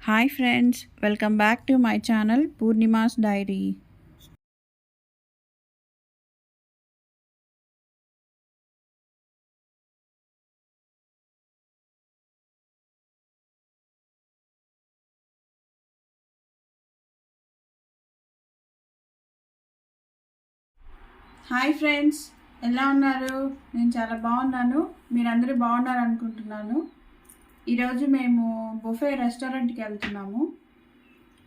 Hi friends, welcome back to my channel Purnima's Diary. Hi friends, ఎలా ఉన్నారు? నేను చాలా బాగున్నాను. మీరందరూ బాగున్నారు అనుకుంటున్నాను. ఈరోజు మేము బుఫే రెస్టారెంట్కి వెళ్తున్నాము.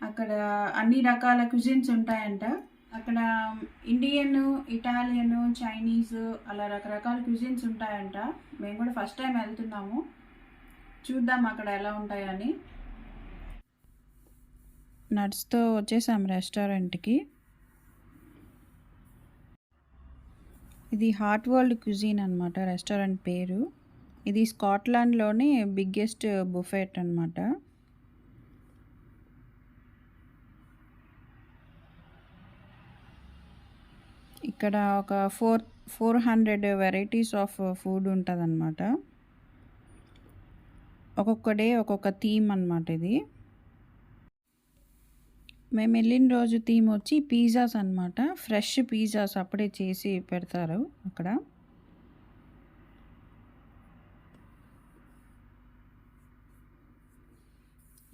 అక్కడ అన్ని రకాల క్విజిన్స్ ఉంటాయంట. అక్కడ ఇండియన్, ఇటాలియన్, చైనీస్ అలా రకరకాల క్విజిన్స్ ఉంటాయంట. మేము కూడా ఫస్ట్ టైం వెళ్తున్నాము. చూద్దాం అక్కడ ఎలా ఉంటాయని. నడుస్తూ వచ్చేసాం రెస్టారెంట్కి. ఇది హార్ట్ వరల్డ్ క్యూజిన్ అనమాట రెస్టారెంట్ పేరు. ఇది స్కాట్లాండ్లోనే బిగ్గెస్ట్ బుఫెట్ అనమాట. ఇక్కడ ఒక 400 వెరైటీస్ ఆఫ్ ఫుడ్ ఉంటుంది అనమాట. ఒక్కొక్క డే ఒక్కొక్క థీమ్ అనమాట ఇది. మేము వెళ్ళిన రోజు థీమ్ వచ్చి పిజ్జాస్ అనమాట. ఫ్రెష్ పిజ్జాస్ అప్పుడే చేసి పెడతారు అక్కడ.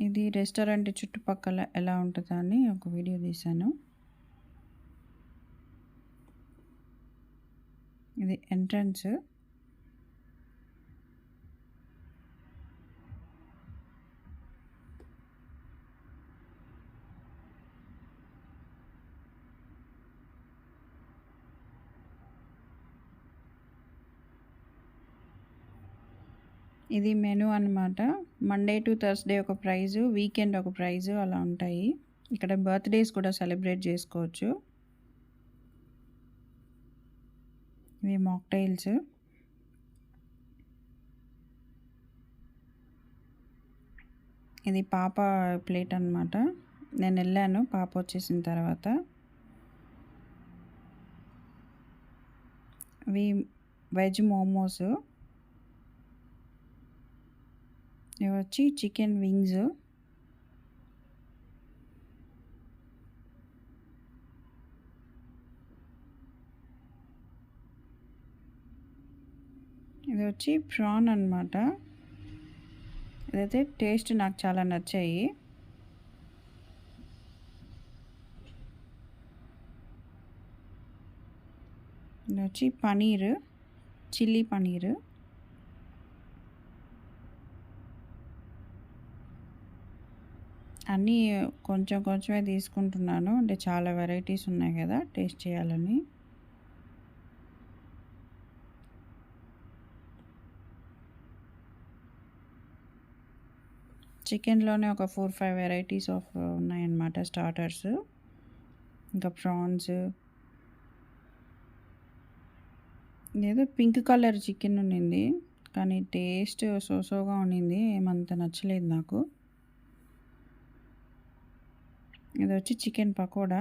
ఇది రెస్టారెంట్ చుట్టుపక్కల ఎలా ఉంటుందో అని ఒక వీడియో తీశాను. ఇది ఎంట్రన్స్. ఇది మెనూ అనమాట. మండే టు థర్స్డే ఒక ప్రైజు, వీకెండ్ ఒక ప్రైజు అలా ఉంటాయి. ఇక్కడ బర్త్డేస్ కూడా సెలబ్రేట్ చేసుకోవచ్చు. ఇవి మాక్టైల్స్. ఇది పాప ప్లేట్ అనమాట. నేను వెళ్ళాను పాప వచ్చేసిన తర్వాత. ఇవి వెజ్ మోమోస్. ఇవి వచ్చి చికెన్ వింగ్స్. ఇది వచ్చి ప్రాన్ అనమాట. ఇదైతే టేస్ట్ నాకు చాలా నచ్చాయి. ఇది వచ్చి పనీర్, చిల్లీ పనీర్. అన్నీ కొంచెం కొంచెమే తీసుకుంటున్నాను, అంటే చాలా వెరైటీస్ ఉన్నాయి కదా టేస్ట్ చేయాలని. చికెన్లోనే ఒక 4-5 వెరైటీస్ ఆఫ్ ఉన్నాయన్నమాట స్టార్టర్స్. ఇంకా ప్రాన్స్. ఏదో పింక్ కలర్ చికెన్ ఉండింది, కానీ టేస్ట్ సోసోగా ఉండింది, ఏమంత నచ్చలేదు నాకు. ఇది వచ్చి చికెన్ పకోడా.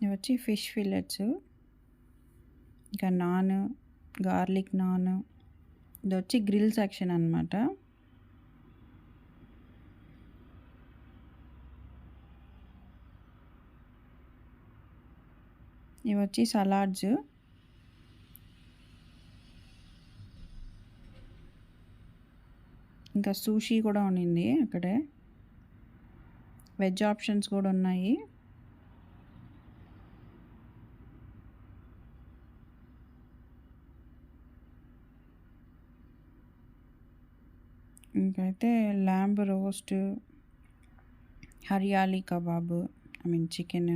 ఇవి వచ్చి ఫిష్ ఫిల్లెట్స్. ఇంకా నాన్, గార్లిక్ నాన్. ఇది వచ్చి గ్రిల్ సెక్షన్ అనమాట. ఇవి వచ్చి సలాడ్స్. ఇంకా సూషీ కూడా ఉండింది అక్కడే. వెజ్ ఆప్షన్స్ కూడా ఉన్నాయి. ఇంకైతే lamb roast, hariyali kebab, chicken.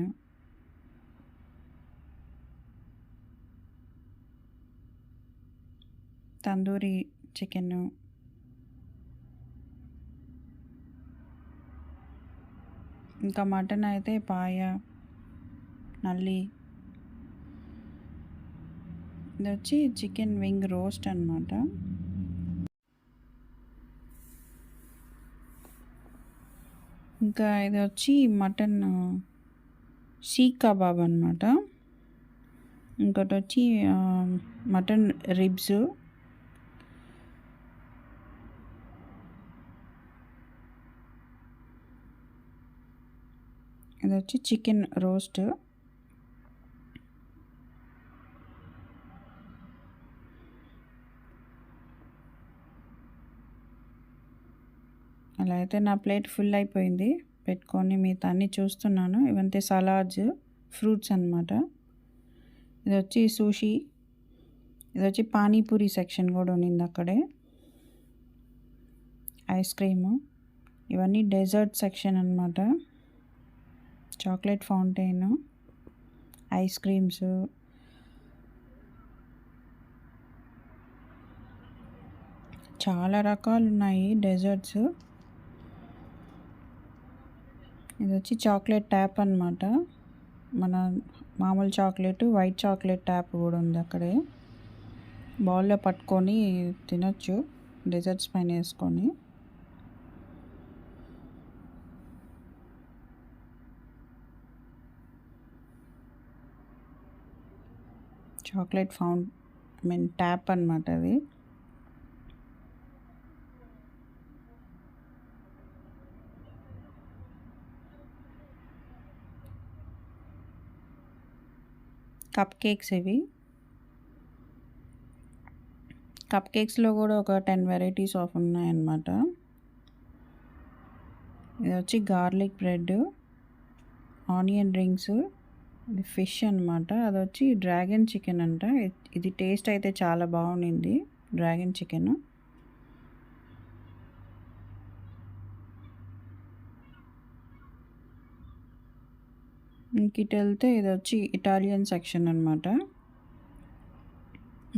Tandoori chicken. ఇంకా మటన్ అయితే పాయ, నల్లి. ఇది వచ్చి చికెన్ వింగ్ రోస్ట్ అనమాట. ఇంకా ఇది వచ్చి మటన్ సీక్ కబాబ్ అనమాట. ఇంకోటి వచ్చి మటన్ రిబ్స్, ఇది వచ్చి చికెన్ రోస్ట్, అలా అయితే నా ప్లేట్ ఫుల్ అయిపోయింది. పెట్టుకొని మిగతా అన్నీ చూస్తున్నాను. ఇవంతే సలాడ్స్, ఫ్రూట్స్ అన్నమాట. ఇది వచ్చి సూషీ, ఇది వచ్చి పానీపూరి సెక్షన్ కూడా ఉన్నింది అక్కడే. ఐస్ క్రీము, ఇవన్నీ డెజర్ట్ సెక్షన్ అన్నమాట. చాక్లెట్ ఫౌంటైన్, ఐస్ క్రీమ్స్, చాలా రకాలు ఉన్నాయి డెజర్ట్స్. ఇది వచ్చి చాక్లెట్ ట్యాప్ అన్నమాట. మన మామూలు చాక్లెట్, వైట్ చాక్లెట్ ట్యాప్ కూడా ఉంది అక్కడే. బౌల్లో పట్టుకొని తినొచ్చు డెజర్ట్స్ పైన వేసుకొని. చాక్లెట్ ట్యాప్ అన్నమాట అది. కప్ కేక్స్, ఇవి కప్ కేక్స్లో కూడా ఒక 10 వెరైటీస్ ఆఫ్ ఉన్నాయన్నమాట. ఇది వచ్చి గార్లిక్ బ్రెడ్, ఆనియన్ రింగ్స్, ఇది ఫిష్ అనమాట. అది వచ్చి డ్రాగన్ చికెన్ అంట. ఇది టేస్ట్ అయితే చాలా బాగుంది, డ్రాగన్ చికెన్. ఇంకిటి వెళ్తే ఇది వచ్చి ఇటాలియన్ సెక్షన్ అనమాట.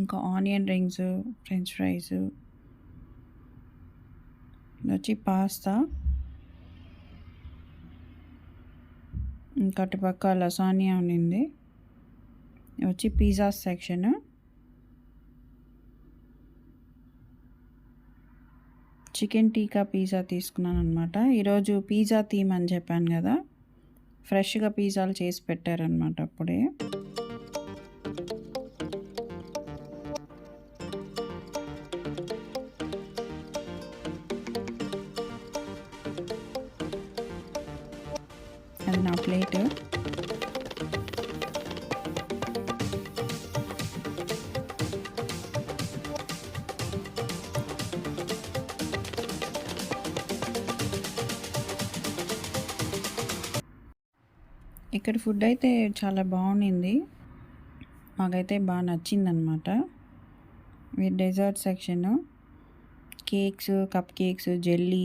ఇంకా ఆనియన్ రింగ్స్, ఫ్రెంచ్ ఫ్రైస్, ఇది వచ్చి పాస్తా, ఇంకా అటుపక్క లసానియా ఉన్నింది. ఇది వచ్చి పిజ్జా సెక్షన్. చికెన్ టీకా పిజ్జా తీసుకున్నాను అనమాట. ఈరోజు పిజ్జా థీమ్ అని చెప్పాను కదా, ఫ్రెష్గా పిజ్జాలు చేసి పెట్టారనమాట అప్పుడే. అది నా ప్లేట్. ఇక్కడ ఫుడ్ అయితే చాలా బాగుంది, మాకైతే బాగా నచ్చిందనమాట. ఈ dessert section, cakes, cup cakes, jelly,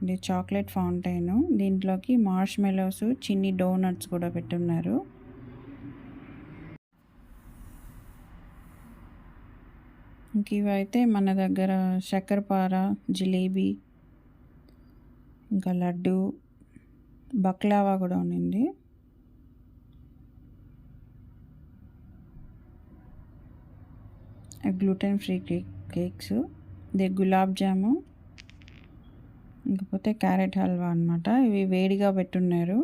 ఇది చాక్లెట్ ఫౌంటైన్, దీంట్లోకి మార్ష్ మెలోస్, చిన్ని డోనట్స్ కూడా పెట్టున్నారు. ఇంక ఇవైతే మన దగ్గర చక్కెరపార, జిలేబీ, ఇంకా లడ్డు, బక్లావా కూడా ఉన్నింది. గ్లూటెన్ ఫ్రీ కేక్స్, ఇది గులాబ్ జాము, ఇంకపోతే క్యారెట్ హల్వా అనమాట. ఇవి వేడిగా పెట్టున్నారు,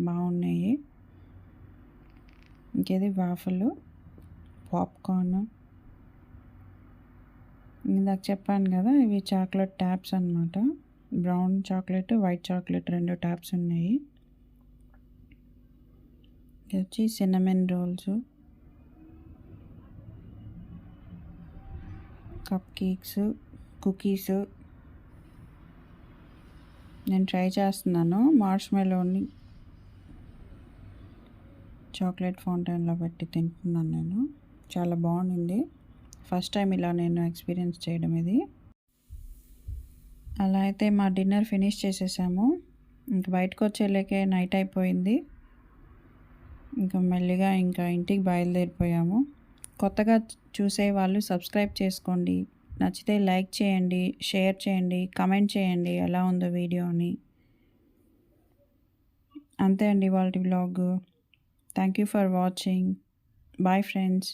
బాగున్నాయి. ఇంకేది వాఫలు, పాప్కార్న్, ఇందాక చెప్పాను కదా ఇవి చాక్లెట్ ట్యాప్స్ అనమాట. Brown chocolate, white chocolate 2 taps ఉన్నాయి. ఇది వచ్చి సిన్నమెన్ రోల్స్, కప్ కేక్స్, కుకీస్. నేను ట్రై చేస్తున్నాను మార్ష్ మెలోని చాక్లెట్ ఫౌంటైన్లో పెట్టి తింటున్నాను నేను. చాలా బాగుంది, ఫస్ట్ టైం ఇలా నేను ఎక్స్పీరియన్స్ చేయడం ఇది. అలా అయితే మా డిన్నర్ ఫినిష్ చేసేసాము. ఇంక బయటకు వచ్చేలేకే నైట్ అయిపోయింది. ఇంకా మెల్లిగా ఇంకా ఇంటికి బయలుదేరిపోయాము. కొత్తగా చూసే వాళ్ళు సబ్స్క్రైబ్ చేసుకోండి, నచ్చితే లైక్ చేయండి, షేర్ చేయండి, కమెంట్ చేయండి ఎలా ఉందో వీడియో అని. అంతే అండి వాళ్ళ vlog. Thank you for watching. Bye friends.